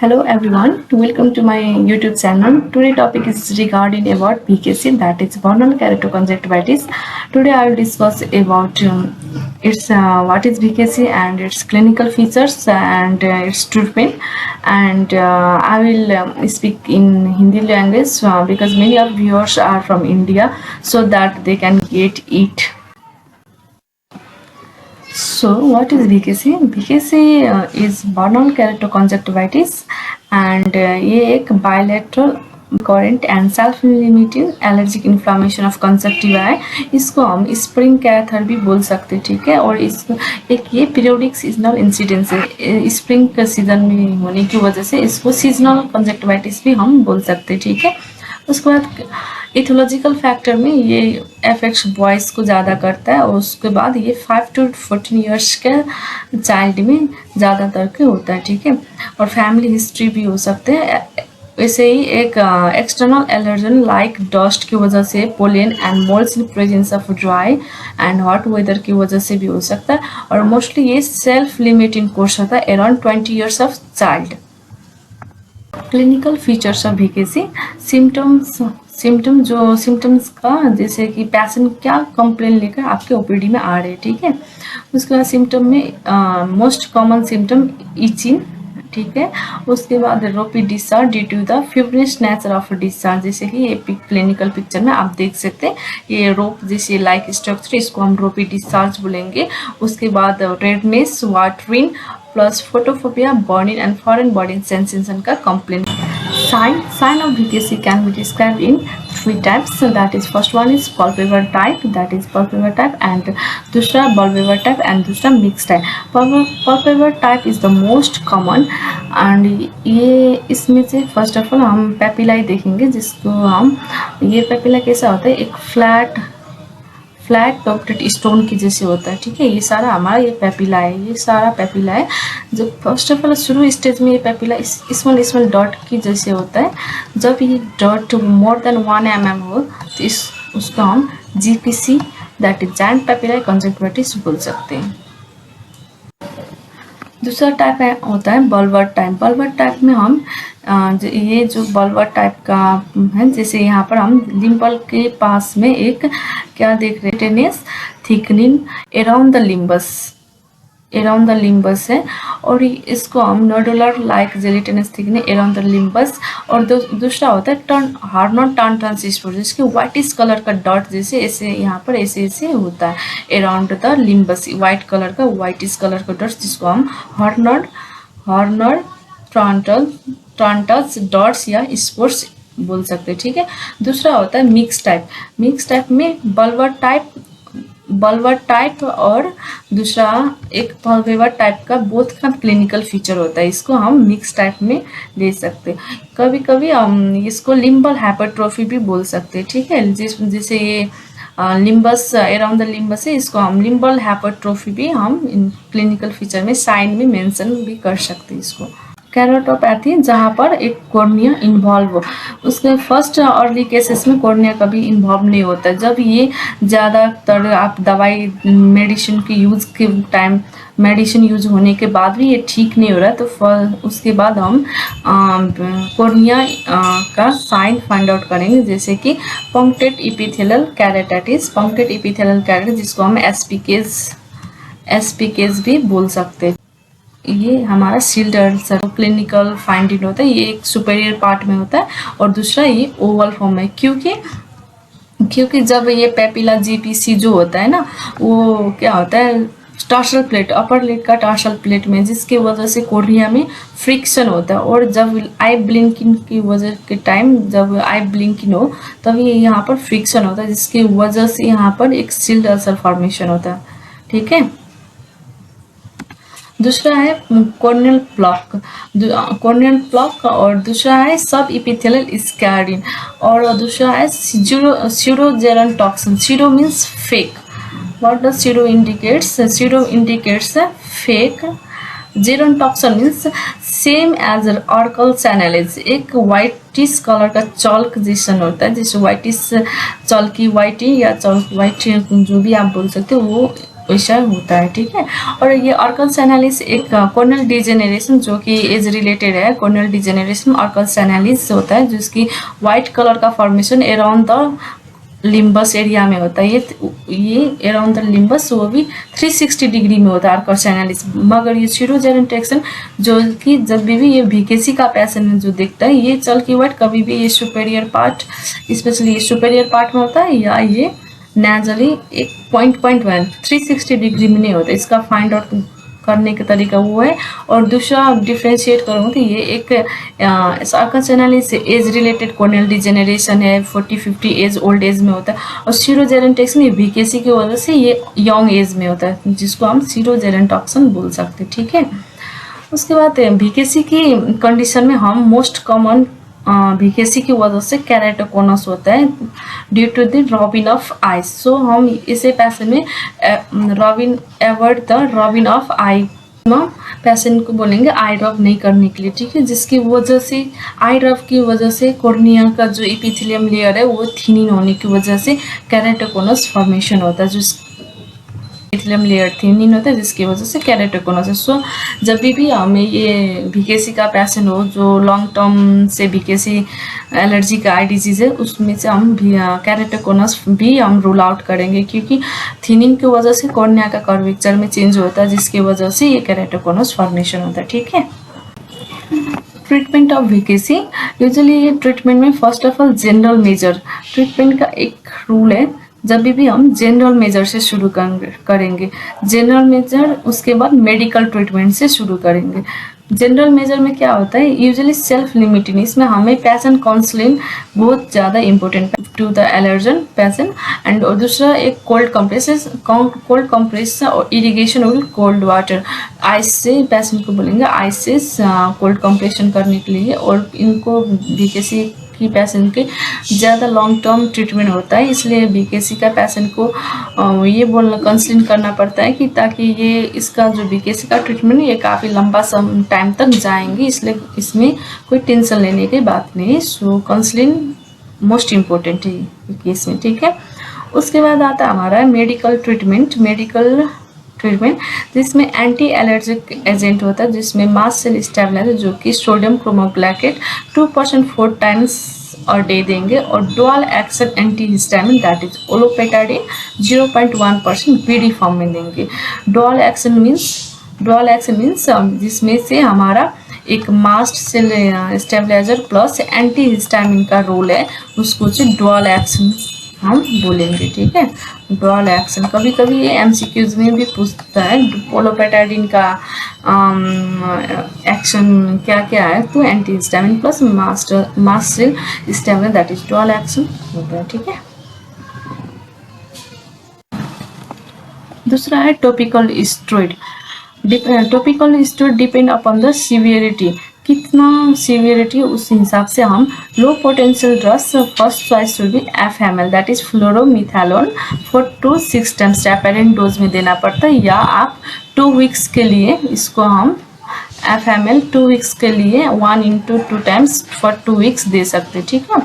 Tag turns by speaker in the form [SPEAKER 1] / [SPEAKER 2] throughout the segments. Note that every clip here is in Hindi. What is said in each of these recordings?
[SPEAKER 1] Hello everyone, welcome to my YouTube channel. Today topic is regarding about BKC, that is Bornal keratoconjunctivitis. Today I will discuss about its what is BKC and its clinical features and its treatment. And I will speak in Hindi language because many of viewers are from India, so that they can get it. So, what is BKC? BKC is Bornal keratoconjunctivitis and ये एक bilateral current and self-limiting allergic inflammation of conjunctiva है. इसको हम स्प्रिंग कैथर भी बोल सकते हैं, ठीक है. और इस एक ये पीरियोडिक सीजनल इंसिडेंस है. स्प्रिंग का सीजन में होने की वजह से इसको सीजनल कंजक्टिवाइटिस भी हम बोल सकते हैं, ठीक है. उसके बाद इथोलॉजिकल फैक्टर में ये एफेक्ट्स बॉयज़ को ज़्यादा करता है और उसके बाद ये 5 to 14 ईयर्स के चाइल्ड में ज़्यादातर के होता है, ठीक है. और फैमिली हिस्ट्री भी हो सकते हैं. वैसे ही एक एक्सटर्नल एलर्जन लाइक डस्ट की वजह से, pollen and molds in presence of dry and hot weather की वजह से भी हो सकता है. और मोस्टली ये सेल्फ लिमिटिंग कोर्स होता है around 20 years of child. Clinical features of BKC. Symptoms का जैसे कि पेशेंट क्या कंप्लेन लेकर आपके ओपीडी में आ रहे हैं, ठीक है. उसके बाद सिम्टम में मोस्ट कॉमन सिम्टम इचिंग, ठीक है. उसके बाद ropy discharge due to the fibrinous nature of discharge, जैसे कि ये क्लिनिकल पिक्चर में आप देख सकते हैं. ये रोप जैसे लाइक स्ट्रक्चर, इसको हम रोपी डिस्चार्ज बोलेंगे. उसके बाद redness, watering plus photophobia, burning and foreign body sensation का complain. Sign of BKC can be described in 3 types. So that is first one is pulpivir type, and दूसरा bulbivir type and दूसरा mixed type. Pulpivir type is the most common and ये इसमें से फर्स्ट ऑफ ऑल हम पेपिलाई देखेंगे, जिसको हम ये पेपिला कैसा होता है, एक फ्लैट टॉपटेड स्टोन की जैसे होता है, ठीक है. ये सारा हमारा ये पेपिला है, ये सारा पेपिला है. जब फर्स्ट ऑफ ऑल शुरू स्टेज में ये पेपिला स्मॉल डॉट की जैसे होता है. जब ये डॉट मोर देन 1 mm हो तो उसको हम जीपीसी दैट इज जायंट पेपिलार कंजक्टिविटिस बोल सकते हैं. दूसरा टाइप होता है बल्बर टाइप. बल्बर टाइप में हम ये जो बल्बर टाइप का है, जैसे यहाँ पर हम लिम्बल के पास में एक क्या देख रहे हैं, टेनेस थिकनिंग अराउंड द लिम्बस है. और इसको हम nodular like gelatinous thickening around the limbus. और दूसरा होता है हार्नोन टर्न ट्रांसिस्टर, जिसके व्हाइटिश कलर का डॉट जैसे ऐसे यहाँ पर ऐसे होता है around the limbus. White colour का व्हाइटिश कलर का डॉट, जिसको हम हार्नर ट्रांटस डॉट्स या स्पोर्ट्स बोल सकते हैं, ठीक है. दूसरा होता है मिक्स टाइप में बल्बर टाइप और दूसरा एक पल्पेवर टाइप का बोथ का क्लिनिकल फीचर होता है. इसको हम मिक्स टाइप में ले सकते हैं. कभी कभी हम इसको लिम्बल हाइपरट्रोफी भी बोल सकते हैं, ठीक है. जैसे ये लिम्बस अराउंड द लिम्बस है, इसको हम लिम्बल हाइपरट्रोफी भी हम इन क्लिनिकल फीचर में साइन में मेंशन भी कर सकते हैं. इसको केराटोपैथी, जहाँ पर एक कॉर्निया इन्वॉल्व हो. उसके फर्स्ट अर्ली केसेस में कॉर्निया कभी इन्वॉल्व नहीं होता. जब ये ज़्यादातर आप दवाई मेडिसिन की यूज़ के टाइम मेडिसिन यूज होने के बाद भी ये ठीक नहीं हो रहा है, तो उसके बाद हम कॉर्निया का साइन फाइंड आउट करेंगे, जैसे कि पंक्टेड इपिथेलियल कैरेटाइटिस, जिसको हम एसपीकेस भी बोल सकते हैं. ये हमारा सील्ड अल्सर क्लिनिकल फाइंडिंग होता है. ये एक सुपेरियर पार्ट में होता है और दूसरा ये ओवल फॉर्म में, क्योंकि जब ये पेपिला जीपीसी जो होता है ना, वो क्या होता है टार्सल प्लेट, अपर लिड का टार्सल प्लेट में, जिसकी वजह से कॉर्निया में फ्रिक्शन होता है. और जब आई ब्लिंकिंग की वजह के टाइम जब आई ब्लिंकिंग हो तब ये यहाँ पर फ्रिक्शन होता है, जिसकी वजह से यहाँ पर एक सील्ड अल्सर फॉर्मेशन होता है, ठीक है. दूसरा है कॉर्नियल प्लॉक और दूसरा है सब इपिथेलियल स्कैरिन और दूसरा है सीरोजेरन toxin. Pseudo means fake. What does pseudo indicates? Pseudo indicates fake. Gerontoxin means same as Oracle channelase. एक whitish कलर का चॉल्क जैसन होता है, जैसे whitish चॉल्की white या चॉल्क white जो भी आप बोल सकते हो, वो वैसा होता है, ठीक है। और ये ऑर्कल सैनालिस एक कॉर्नियल डिजेनरेशन जो कि एज रिलेटेड है, कॉर्नियल डिजेनरेशन ऑर्कल सैनालिस होता है जिसकी वाइट कलर का formation around the limbus area में होता है। ये अराउंड द लिम्बस वो भी 360 डिग्री में होता है ऑर्कल सैनालिस। मगर ये सीरोजेरेंटेक्सन जो कि जब भी ये वीकेसी का पैसेंट जो दिखता है ये चल्की वाइट कभी भी ये सुपेरियर पार्ट, स्पेशली ये सुपेरियर पार्ट में होता है या ये नेजली एक पॉइंट 360 डिग्री में नहीं होता। इसका फाइंड आउट करने का तरीका वो है। और दूसरा डिफ्रेंशिएट करूँगी कि ये एक arcus senilis age related corneal degeneration है, 40-50 एज ओल्ड एज में होता है। और सीरोजेरेंटेक्सन ये वीकेसी की वजह से ये यंग एज में होता है जिसको हम सीरोजेरेंटॉक्सन बोल सकते हैं, ठीक है। उसके बाद वीकेसी की कंडीशन में हम मोस्ट कॉमन वीकेसी की वजह से केराटोकोनस होता है due to the rubbing of eyes. So हम इसे पैसेंट में rubbing avoid the rubbing of eye patient को बोलेंगे आई रब नहीं करने के लिए, ठीक है। जिसकी वजह से आई रब की वजह से कॉर्निया का जो एपिथेलियम लेयर है वो थिनिंग होने की वजह से केराटोकोनस फॉर्मेशन होता है। जो एपिथेलियम लेयर थिनिंग होता है जिसकी वजह से केराटोकोनस। सो जब भी हमें ये वीकेसी का पेशेंट हो जो लॉन्ग टर्म से वीकेसी एलर्जी का आई डिजीज है उसमें से हम केराटोकोनस भी हम रूल आउट करेंगे क्योंकि थिनिंग की वजह से कॉर्निया का कर्वेचर में चेंज होता है जिसकी वजह से ये केराटोकोनस फॉर्मेशन होता है, ठीक है। ट्रीटमेंट ऑफ वीकेसी यूजुअली ये ट्रीटमेंट में first of all general measure treatment का एक रूल है। जब भी हम जनरल मेजर से शुरू करेंगे जनरल मेजर, उसके बाद मेडिकल ट्रीटमेंट से शुरू करेंगे। जनरल मेजर में क्या होता है यूजुअली सेल्फ लिमिटिंग, इसमें हमें पेशेंट काउंसलिंग बहुत ज़्यादा important to the allergen patient. And और दूसरा एक कोल्ड कंप्रेस और इरिगेशन और कोल्ड वाटर आइस से पेशेंट को बोलेंगे आइस से कोल्ड कंप्रेशन करने के लिए। और इनको वीकेसी की पेशेंट के ज़्यादा लॉन्ग टर्म ट्रीटमेंट होता है इसलिए वीकेसी का पेशेंट को ये बोलना कंसल्ट करना पड़ता है कि ताकि ये इसका जो वीकेसी का ट्रीटमेंट ये काफ़ी लंबा टाइम तक जाएंगे, इसलिए इसमें कोई टेंशन लेने की बात नहीं है। सो काउंसलिंग मोस्ट इम्पोर्टेंट है केस में, ठीक है। उसके बाद आता है हमारा मेडिकल ट्रीटमेंट जिसमें एंटी एलर्जिक एजेंट होता है जिसमें मास्ट सेल स्टेबलाइजर जो कि सोडियम क्रोमोग्लाइकेट 2% 4 टाइम्स और डे देंगे। और dual action anti histamine that is olopatadine 0.1% PD form में देंगे। डुअल एक्शन मीन्स जिसमें से हमारा एक mast cell stabiliser plus anti histamine का रोल है उसको डुअल एक्शन हम बोलेंगे, ठीक है। डुअल एक्शन कभी कभी ये एमसीक्यूज में भी पूछता है ओलोपेटाडिन का एक्शन क्या क्या है, तो anti histamine plus mast cell stabiliser that is dual action होता है, ठीक है। दूसरा है topical steroid. Topical steroid depend upon the severity, कितना सीवियरिटी उस हिसाब से हम low potential drugs first choice will be FML that is fluorometholone 4 to 6 times एपेरेंट डोज में देना पड़ता है। या आप 2 वीक्स के लिए इसको हम एफएमएल 2 वीक्स के लिए 1 into 2 टाइम्स फॉर 2 वीक्स दे सकते, ठीक है।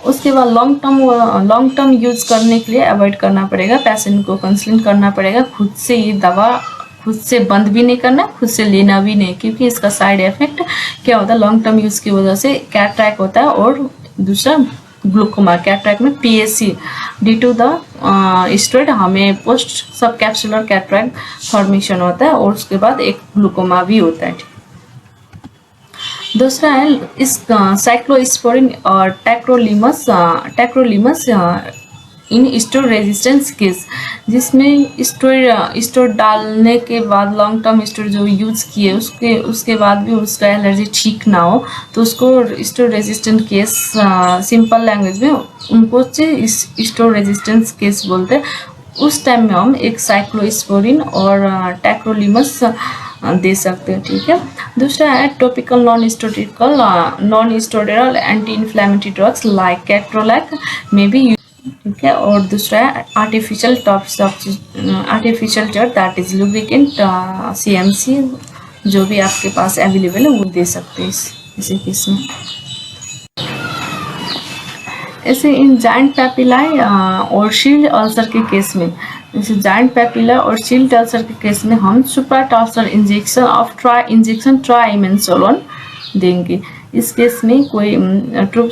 [SPEAKER 1] उसके बाद लॉन्ग टर्म यूज़ करने के लिए अवॉइड करना पड़ेगा, पेशेंट को कंसल्ट करना पड़ेगा। खुद से ये दवा खुद से बंद भी नहीं करना, खुद से लेना भी नहीं, क्योंकि इसका साइड इफेक्ट क्या होता है लॉन्ग टर्म यूज़ की वजह से कैटरैक्ट होता है। और दूसरा ग्लूकोमा, कैटरैक्ट में PSC due to the steroid हमें post sub capsular cataract formation होता है और उसके बाद एक ग्लूकोमा भी होता है। दूसरा है इस साइक्लोस्पोरिन और टैक्रोलिमस इन स्टेरॉइड रेजिस्टेंस केस, जिसमें स्टेरॉइड डालने के बाद लॉन्ग टर्म स्टेरॉइड जो यूज़ किए उसके बाद भी उसका एलर्जी ठीक ना हो तो उसको steroid resistant case, simple language में उनको स्टेरॉइड रेजिस्टेंस केस बोलते हैं। उस टाइम में हम एक साइक्लोस्पोरिन और टैक्रोलिमस दे सकते हैं, ठीक है। दूसरा है topical non steroidal anti inflammatory drugs like ketorolac में भी, ठीक है। और दूसरा है artificial tear that is lubricant CMC जो भी आपके पास अवेलेबल है वो दे सकते हैं इसी केस में। ऐसे इन जाइंट पैपिलाई और शील्ड अल्सर के केस में जैसे जाइंट पेपिला और चिल्ड अल्सर के केस में हम सुप्राटार्सल इंजेक्शन ट्राइमेंसोलोन देंगे। इस केस में कोई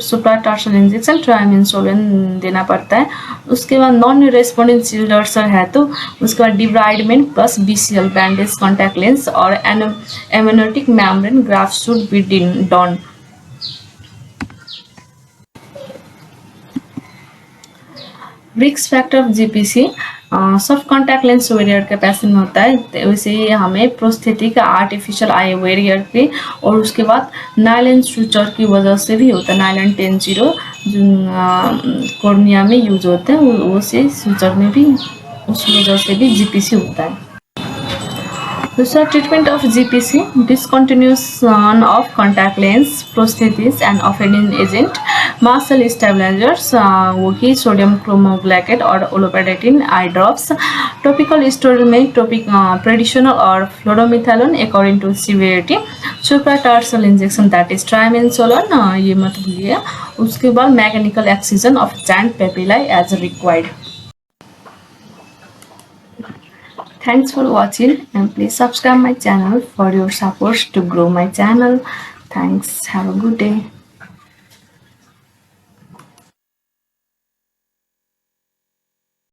[SPEAKER 1] सुप्राटार्सल इंजेक्शन ट्राइमेंसोलोन देना पड़ता है। उसके बाद नॉन रेस्पॉन्डिंग चिल्ड अल्सर है तो उसके बाद debridement plus BCL bandage, contact lens और amniotic membrane graft should be done. Risk factor of GPC soft contact lens wearer के पेशेंट में होता है, तो वैसे ही हमें प्रोस्थेटिक आर्टिफिशियल आई वेरियर के और उसके बाद नायलन सूचर की वजह से भी होता है। नायलन 10-0 जो कॉर्निया में यूज होते हैं वो से सूचर में भी उस वजह से भी जीपीसी होता है। दूसरा treatment of GPC discontinuation of contact lens, prosthesis and offending agent, mast stabilisers वो कि सोडियम क्रोमोग्लाइकेट और olopatadine eye drops, topical steroid में प्रेडिशनल और fluorometholone according to severity, supratarsal injection that is triamcinolone, ये मत भूलिए। उसके बाद mechanical excision of giant papillae as required. Thanks for watching and please subscribe my channel for your support to grow my channel. Thanks. Have a good day.